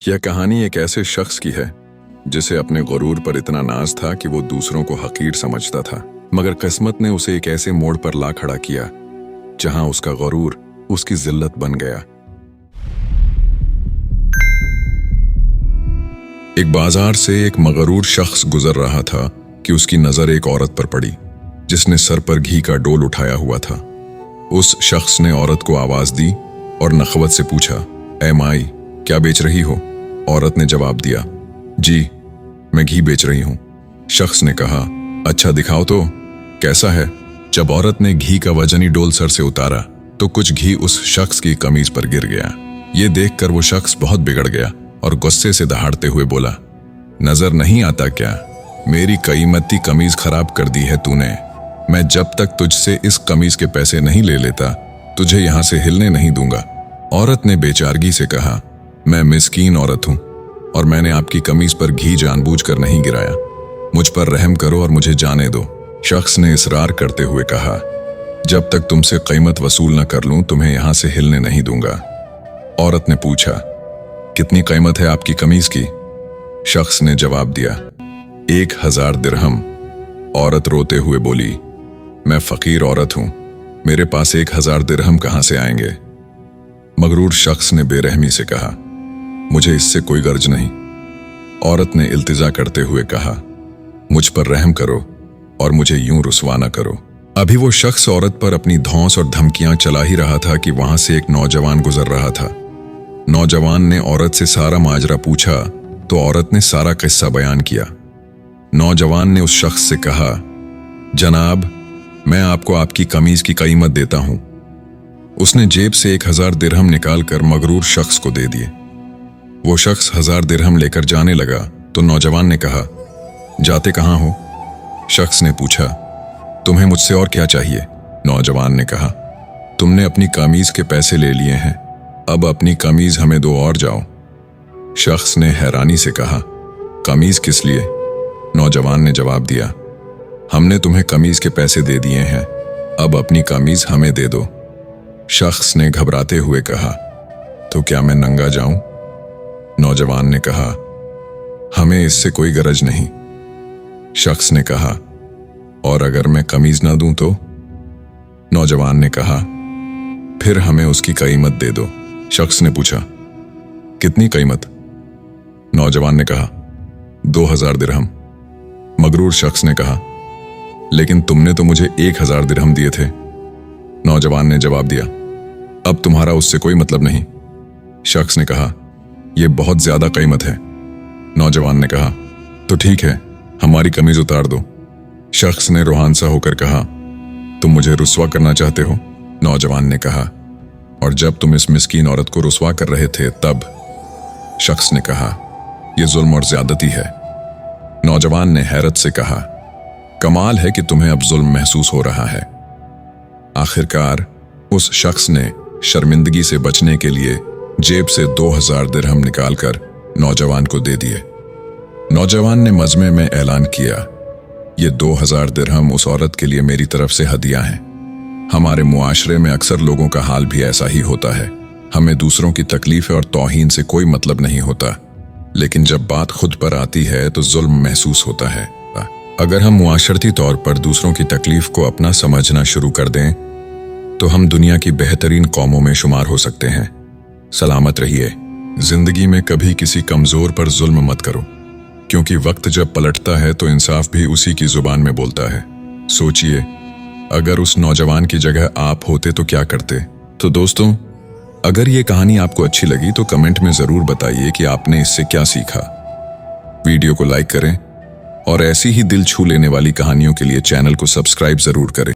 यह कहानी एक ऐसे शख्स की है जिसे अपने गुरूर पर इतना नाज था कि वो दूसरों को हकीर समझता था, मगर किस्मत ने उसे एक ऐसे मोड़ पर ला खड़ा किया जहां उसका गुरूर उसकी जिल्लत बन गया। एक बाजार से एक मगरूर शख्स गुजर रहा था कि उसकी नजर एक औरत पर पड़ी जिसने सर पर घी का डोल उठाया हुआ था। उस शख्स ने औरत को आवाज दी और नखवत से पूछा, ऐ माई, क्या बेच रही हो? औरत ने जवाब दिया, जी मैं घी बेच रही हूं। शख्स ने कहा, अच्छा दिखाओ तो, कैसा है? जब औरत ने घी का वजनी डोल सर से उतारा तो कुछ घी उस शख्स की कमीज पर गिर गया। ये देखकर वो शख्स बहुत बिगड़ गया और गुस्से से दहाड़ते हुए बोला, नजर नहीं आता क्या? मेरी कीमती कमीज खराब कर दी है तूने। मैं जब तक तुझसे इस कमीज के पैसे नहीं ले लेता तुझे यहां से हिलने नहीं दूंगा। औरत ने बेचारगी से कहा, मैं मिस्कीन औरत हूं और मैंने आपकी कमीज पर घी जानबूझकर नहीं गिराया। मुझ पर रहम करो और मुझे जाने दो। शख्स ने इसरार करते हुए कहा, जब तक तुमसे कीमत वसूल न कर लूं तुम्हें यहां से हिलने नहीं दूंगा। औरत ने पूछा, कितनी कीमत है आपकी कमीज की? शख्स ने जवाब दिया, 1000 दिरहम। औरत रोते हुए बोली, मैं फकीर औरत हूं, मेरे पास 1000 दिरहम कहां से आएंगे? मगरूर शख्स ने बेरहमी से कहा, मुझे इससे कोई गर्ज नहीं। औरत ने इल्तिजा करते हुए कहा, मुझ पर रहम करो और मुझे यूं रुसवा न करो। अभी वो शख्स औरत पर अपनी धौंस और धमकियां चला ही रहा था कि वहां से एक नौजवान गुजर रहा था। नौजवान ने औरत से सारा माजरा पूछा तो औरत ने सारा किस्सा बयान किया। नौजवान ने उस शख्स से कहा, जनाब मैं आपको आपकी कमीज की कीमत देता हूं। उसने जेब से 1000 दिरहम निकालकर मगरूर शख्स को दे दिए। वो शख्स 1000 दिरहम लेकर जाने लगा तो नौजवान ने कहा, जाते कहां हो? शख्स ने पूछा, तुम्हें मुझसे और क्या चाहिए? नौजवान ने कहा, तुमने अपनी कमीज के पैसे ले लिए हैं, अब अपनी कमीज हमें दो और जाओ। शख्स ने हैरानी से कहा, कमीज किस लिए? नौजवान ने जवाब दिया, हमने तुम्हें कमीज के पैसे दे दिए हैं, अब अपनी कमीज हमें दे दो। शख्स ने घबराते हुए कहा, तो क्या मैं नंगा जाऊं? नौजवान ने कहा, हमें इससे कोई गरज नहीं। शख्स ने कहा, और अगर मैं कमीज ना दूं तो? नौजवान ने कहा, फिर हमें उसकी कीमत दे दो। शख्स ने पूछा, कितनी कीमत? नौजवान ने कहा, 2000 दिरहम। मगरूर शख्स ने कहा, लेकिन तुमने तो मुझे 1000 दिरहम दिए थे। नौजवान ने जवाब दिया, अब तुम्हारा उससे कोई मतलब नहीं। शख्स ने कहा, यह बहुत ज्यादा कीमत है। नौजवान ने कहा, तो ठीक है, हमारी कमीज उतार दो। शख्स ने रूहानसा होकर कहा, तुम मुझे रुस्वा करना चाहते हो? नौजवान ने कहा, और जब तुम इस मिस्कीन औरत को रुस्वा कर रहे थे तब? शख्स ने कहा, यह जुल्म और ज्यादती है। नौजवान ने हैरत से कहा, कमाल है कि तुम्हें अब जुल्म महसूस हो रहा है। आखिरकार उस शख्स ने शर्मिंदगी से बचने के लिए जेब से 2000 दिरहम निकालकर नौजवान को दे दिए। नौजवान ने मजमे में ऐलान किया, ये 2000 दिरहम उस औरत के लिए मेरी तरफ से हदिया है। हमारे मुआशरे में अक्सर लोगों का हाल भी ऐसा ही होता है। हमें दूसरों की तकलीफ और तौहीन से कोई मतलब नहीं होता, लेकिन जब बात खुद पर आती है तो जुल्म महसूस होता है। अगर हम मुआशरती तौर पर दूसरों की तकलीफ को अपना समझना शुरू कर दें तो हम दुनिया की बेहतरीन कौमों में शुमार हो सकते हैं। सलामत रहिए। जिंदगी में कभी किसी कमजोर पर जुल्म मत करो, क्योंकि वक्त जब पलटता है तो इंसाफ भी उसी की जुबान में बोलता है। सोचिए, अगर उस नौजवान की जगह आप होते तो क्या करते? तो दोस्तों, अगर ये कहानी आपको अच्छी लगी तो कमेंट में जरूर बताइए कि आपने इससे क्या सीखा। वीडियो को लाइक करें और ऐसी ही दिल छू लेने वाली कहानियों के लिए चैनल को सब्सक्राइब जरूर करें।